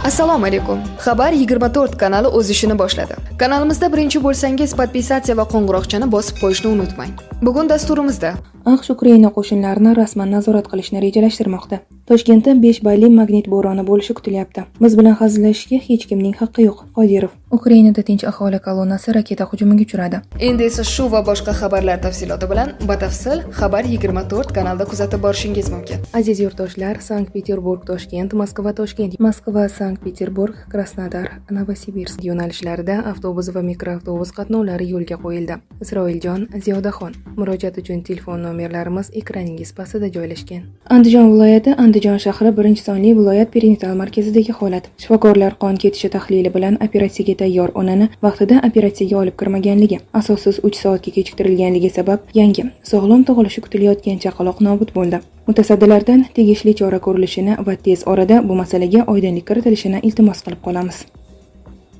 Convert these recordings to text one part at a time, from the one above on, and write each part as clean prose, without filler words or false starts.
Assalomu alaykum. Xabar 24 kanali o'z ishini boshladi. Kanalimizda birinchi bo'lsangiz, podpisatsiya va qo'ng'iroqchani bosib qo'yishni unutmang. Bugun dasturimizda AQSh Ukraina qo'shinlarini rasman nazorat qilishni rejalashtirmoqda. Toshkentda 5 balli magnit bo'roni bo'lishi kutilyapti. Biz bilan hazillashishga hech kimning haqqi yo'q. Qodirov. Ukrainada tinch aholi kolonnasi raketa hujumiga uchradi. Endi esa shu va boshqa xabarlar tafsiloti bilan batafsil Xabar 24 kanalida kuzatib borishingiz mumkin. Aziz yurtdoshlar, Sankt-Peterburg, Toshkent, Moskva, Toshkent, Moskva, Sankt-Peterburg, Krasnodar, Novosibirsk yo'nalishlarida avtobus va mikroavtobus qatnovlari yo'lga qo'yildi. Isroiljon Ziyodaxon. Murojaat uchun telefon nomerlarimiz ekraningiz pastida joylashgan. Andijon viloyati, Andijon shahri 1-sonli viloyat perinatal markazidagi holat. Shifokorlar qon ketishi tahlili bilan operatsiyaga tayyor onani vaqtida operatsiyaga olib kirmaganligi, asossiz 3 soatga kechiktirilganligi sabab yangi sog'lom tug'ilishi kutilayotgan chaqaloq nobud bo'ldi. Mutasaddilardan tegishli chora ko'rilishini va tez orada bu masalaga oydinlik kiritilishini iltimos qilib qolamiz.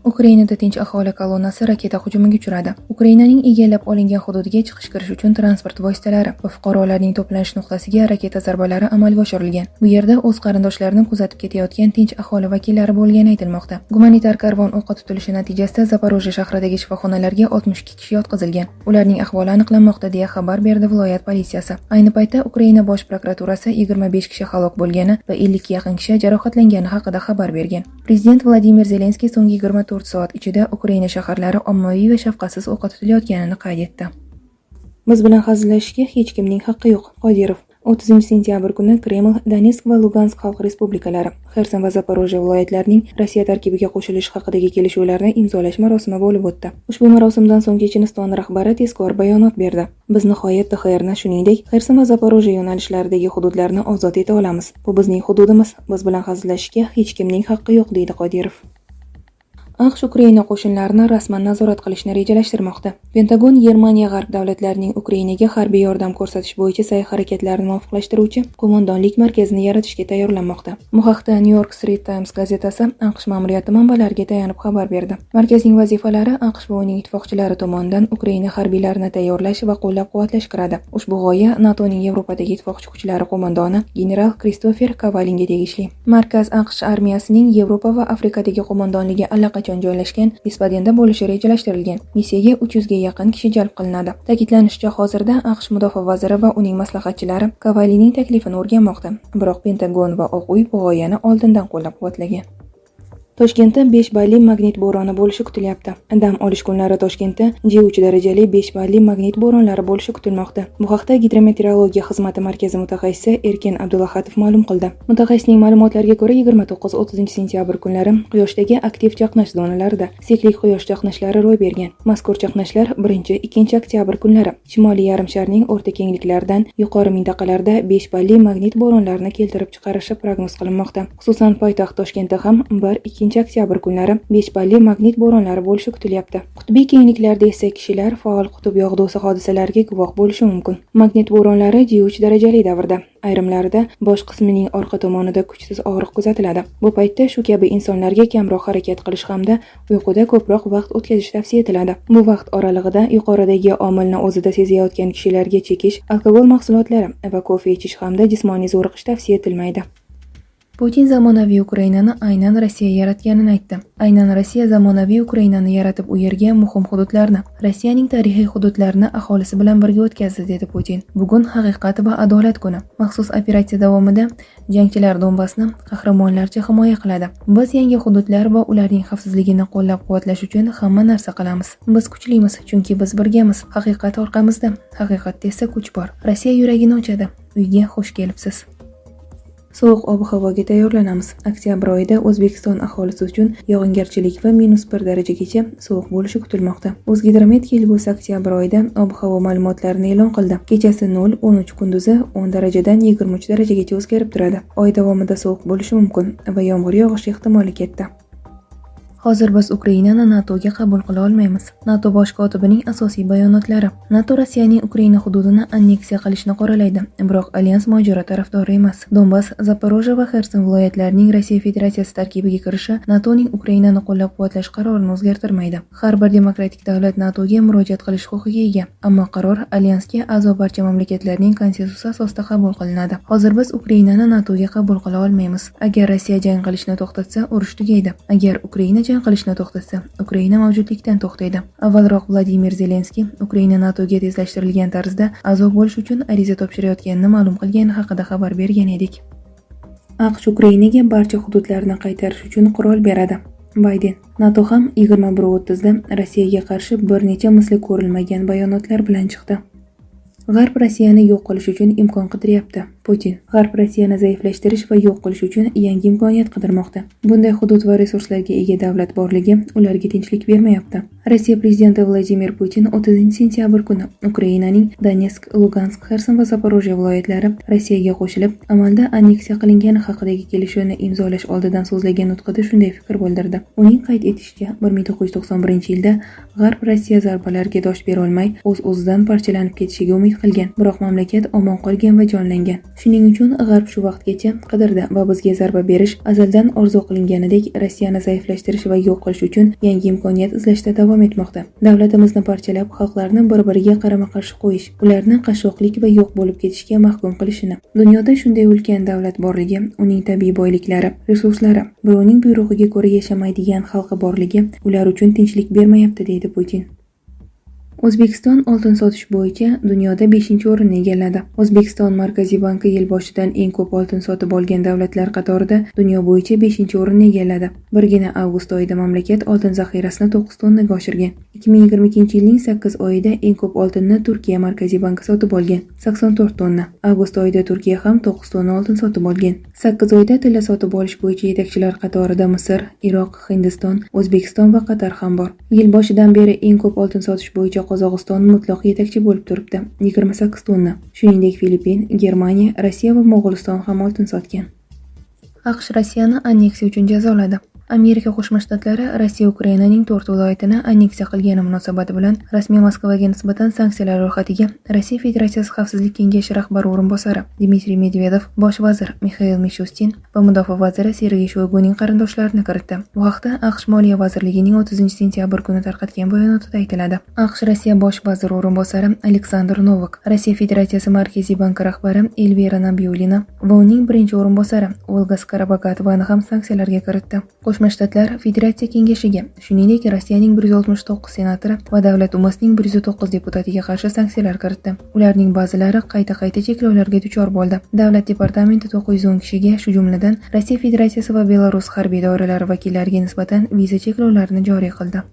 Ukrainada tinch aholi kolonnasi raketa hujumiga uchradi. Ukrainaning egallab olingan hududiga chiqish-kirish uchun transport vositalari va fuqarolarning to'planish nuqtasiga raketa zarbalari amalga oshirilgan. Bu yerda o'z qarindoshlarini kuzatib ketayotgan tinch aholi vakillari bo'lgani aytilmoqda. Gumanitar karvon o'qqa tutilishi natijasida Zaporojye shahridagi shifoxonalarga 62 kishi yotqizilgan. Ularning ahvoli aniqlanmoqda deya xabar berdi viloyat politsiyasi. Ayni paytda Ukraina bosh prokuraturasi 25 kishi halok bo'lgani va 50 ga yaqin kishi jarohatlangani haqida xabar bergan. Prezident Vladimir Zelenskiy so'nggi 24 soat ichida Ukraina shaharlari ommaviy va shafqatsiz o'qqa tutilayotganini qayd etdi. Biz bilan hazillashishga hech kimning haqqi yo'q. Qodirov. 30-sentyabr kuni Kreml, Donetsk va Lugansk xalq respublikalari, Xerson va Zaporojye viloyatlarining Rossiya tarkibiga qo'shilish haqidagi kelishuvlarni imzolash marosimi bo'lib o'tdi. Ushbu marosimdan so'ng Checheniston rahbari tezkor bayonot berdi. Biz nihoyat TXRni, shuningdek, Xerson va Zaporojye yo'nalishlaridagi hududlarni ozod eta olamiz. Bu bizning hududimiz. Biz bilan hazillashishga hech kimning haqqi yo'q, deydi Qodirov. AQSh Ukraina qo'shinlarini rasman nazorat qilishni rejalashtirmoqda. Pentagon Germaniya g'arb davlatlarining Ukrainaga harbiy yordam ko'rsatish bo'yicha sa'y-harakatlarini muvofiqlashtiruvchi qo'mondonlik markazini yaratishga tayyorlanmoqda. Bu haqda New York Street Times gazetasi AQSh ma'muriyati manbalariga tayanib xabar berdi. Markazning vazifalari AQSh va uning ittifoqchilari tomonidan Ukraina harbiylarini tayyorlash va qo'llab-quvvatlash kiradi. Ushbu g'oya NATOning Yevropadagi ittifoqchi kuchlari qo'mondoni general Kristofer Kavalinga tegishli. Markaz AQSh armiyasining Yevropa va Afrikadagi qo'mondonligi allaqachon joylashgan Ispadenda bo'lishi rejalashtirilgan. Missiyaga 300 ga yaqin kishi jalb qilinadi. Ta'kidlanishicha, hozirda AQSh mudofaa vaziri va uning maslahatchilari Kavalining taklifini o'rganmoqda. Biroq Pentagon va Oq uy bu g'oyani oldindan qo'llab-quvvatlagan. Toshkentda 5 balli magnit bo'roni bo'lishi kutilyapti. Dam olish kunlari Toshkentda J3 darajali 5 balli magnit bo'ronlari bo'lishi kutilmoqda. Bu haqda Gidrometeorologiya xizmati markazi mutaxassisi Erkin Abdulahadov ma'lum qildi. Mutaxassisning ma'lumotlariga ko'ra 29-30 sentyabr kunlari Quyoshdagi aktiv chaqnash zonalarida siklik quyosh chaqnashlari ro'y bergan. Mazkur chaqnashlar 1-2 oktyabr kunlari Shimoliy yarim sharning o'rta kengliklaridan yuqori mintaqalarda 5 balli magnit bo'ronlarini keltirib chiqarishi prognoz qilinmoqda. Xususan poytaxt Toshkentda ham 1-2 oktyabr kunlari 5 balli magnit bo'ronlari bo'lishi kutilyapti. Qutbiy kengliklarda esa kishilar faol qutb yog'dusi hodisalariga guvoh bo'lishi mumkin. Magnit bo'ronlari J3 darajali davrda, ayrimlarida bosh qismining orqa tomonida kuchsiz og'riq kuzatiladi. Bu paytda shu kabi insonlarga kamroq harakat qilish hamda uyquda ko'proq vaqt o'tkazish tavsiya etiladi. Bu vaqt oralig'ida yuqoridagi omilni o'zida sezayotgan kishilarga chekish, alkogol mahsulotlari va kofe ichish hamda jismoniy zo'riqish tavsiya etilmaydi. Putin zamonaviy Ukrainani aynan Rossiya yaratganini aytdi. Aynan Rossiya zamonaviy Ukrainani yaratib u yerga muhim hududlarni, Rossiyaning tarixiy hududlarini aholisi bilan birga o'tkazdi, dedi Putin. Bugun haqiqat va adolat kuni. Maxsus operatsiya davomida jangchilar Donbassni qahramonlarcha himoya qiladi. Biz yangi hududlar va ularning xavfsizligini qo'llab-quvvatlash uchun hamma narsa qilamiz. Biz kuchlimiz, chunki biz birgamiz. Haqiqat orqamizda. Haqiqatda esa kuch bor. Rossiya yuragini ochadi. Uyga xush kelibsiz. Sovuq ob-havoga tayyorlanamiz. Oktyabr oyida O'zbekiston aholisi uchun yog'ingarchilik va -1 darajagacha sovuq bo'lishi kutilmoqda. O'zgidromet kelgusi oktyabr oyida ob-havo ma'lumotlarini e'lon qildi. Kechasi 0-13, kunduzi 10 darajadan 23 darajagacha o'zgarib turadi. Oy davomida sovuq bo'lishi mumkin va yomg'ir yog'ishi ehtimoli katta. Hozir biz Ukrainani NATOga qabul qila olmaymiz. NATO bosh kotibining asosiy bayonotlari. NATO Rossiyaning Ukraina hududini anneksiya qilishni qoralaydi, biroq alyans mojaro tarafdori emas. Donbass, Zaporojye va Xerson viloyatlarining Rossiya Federatsiyasi tarkibiga kirishi NATOning Ukrainani qo'llab-quvvatlash qarorini o'zgartirmaydi. Har bir demokratik davlat NATOga murojaat qilish huquqiga ega, ammo qaror alyansga a'zo barcha mamlakatlarning konsensusi asosida qabul qilinadi. Hozir biz Ukrainani NATOga qabul qila olmaymiz. Agar Rossiya jang qilishni to'xtatsa, urush tugaydi. Agar Ukraina jang qilishni to'xtatsa, Ukraina mavjudlikdan to'xtaydi. Avvalroq Vladimir Zelenskiy Ukraina NATOga tezlashtirilgan tarzda a'zo bo'lish uchun ariza topshirayotganini ma'lum qilgani haqida xabar bergan edik. AQSh Ukrainaga barcha hududlarni qaytarish uchun qurol beradi. Bayden. NATO ham 21:30da Rossiyaga qarshi bir necha misli ko'rilmagan bayonotlar bilan chiqdi. G'arb Rossiyani yo'q qilish uchun imkon qidiryapti. Putin. G'arb Rossiyani zaiflashtirish va yo'q qilish uchun yangi imkoniyat qidirmoqda. Bunday hudud va resurslarga ega davlat borligi ularga tinchlik bermayapti. Rossiya prezidenti Vladimir Putin 30-sentyabr kuni Ukrainaning Donetsk, Lugansk, Xerson va Zaporojye viloyatlari Rossiyaga qo'shilib, amalda anneksiya qilingani haqidagi kelishuvni imzolash oldidan so'zlagan nutqida shunday fikr bildirdi. Uning qayd etishicha, 1991-yilda G'arb Rossiya zarbalariga dosh bera olmay, o'z-o'zidan parchalanib ketishiga umid qilgan, biroq mamlakat omon qolgan va jonlangan. Shuning uchun G'arb shu vaqtgacha qidirdi va bizga zarba berish azaldan orzu qilinganidek Rossiyani zaiflashtirish va yo'q qilish uchun yangi imkoniyat izlashda davom etmoqda. Davlatimizni parchalab, xalqlarni bir-biriga qarama-qarshi qo'yish, ularni qashshoqlik va yo'q bo'lib ketishga mahkum qilishini. Dunyoda shunday ulkan davlat borligi, uning tabiiy boyliklari, resurslari, birovning buyrug'iga ko'ra yashamaydigan xalqi borligi ular uchun tinchlik bermayapti, deydi Putin. O'zbekiston oltin sotish bo'yicha dunyoda 5-o'rinni egalladi. O'zbekiston Markaziy banki yil boshidan eng ko'p oltin sotib olgan davlatlar qatorida dunyo bo'yicha 5-o'rinni egalladi. Birgina avgust oyida mamlakat oltin zaxirasini 9 tonnaga oshirgan. 2022-yilning 8 oyida eng ko'p oltinni Turkiya Markaziy banki sotib olgan, 84 tonna. Avgust oyida Turkiya ham 9 tonna oltin sotib olgan. 8 oyda tilla sotib olish bo'yicha yetakchilar qatorida Misr, Iroq, Hindiston, O'zbekiston va Qatar ham bor. Yil boshidan beri eng ko'p oltin sotish bo'yicha Qozog'iston mutlaq yetakchi bo'lib turibdi, 28 tonna. Shuningdek, Filippin, Germaniya, Rossiya va Mo'g'uliston ham oltin sotgan. AQSh Rossiyani anneksiya uchun jazoladi. Amerika Qo'shma Shtatlari Rossiya Ukrainaning 4 viloyatini anneksiya qilgani munosabati bilan rasmiy Moskvaga nisbatan sanksiyalar ro'yxatiga Rossiya Federatsiyasi Xavfsizlik kengashi rahbari o'rinbosari Dmitriy Medvedev, bosh vazir Mixail Mishustin va mudofaa vaziri Sergey Shoiguning qarindoshlarini kiritdi. Bu haqda AQSh Moliya vazirligining 30-sentyabr kuni tarqatgan bayonotida aytiladi. AQSh Rossiya bosh vaziri o'rinbosari Aleksandr Novak, Rossiya Federatsiyasi Markaziy banki rahbari Elvira Nabiulina va uning birinchi o'rinbosari Olga Skorobogatovani ham sanksiyalarga kiritdi. Qo'shma Shtatlar Federatsiya kengashiga, shuningdek Rossiyaning 169 senatori va Davlat dumasining 109 deputatiga qarshi sanksiyalar kiritdi. Ularning ba'zilari qayta cheklovlarga duchor bo'ldi. Davlat departamenti 910 kishiga, shu jumladan Rossiya Federatsiyasi va Belarus harbiy doiralari vakillariga nisbatan viza cheklovlarini joriy qildi.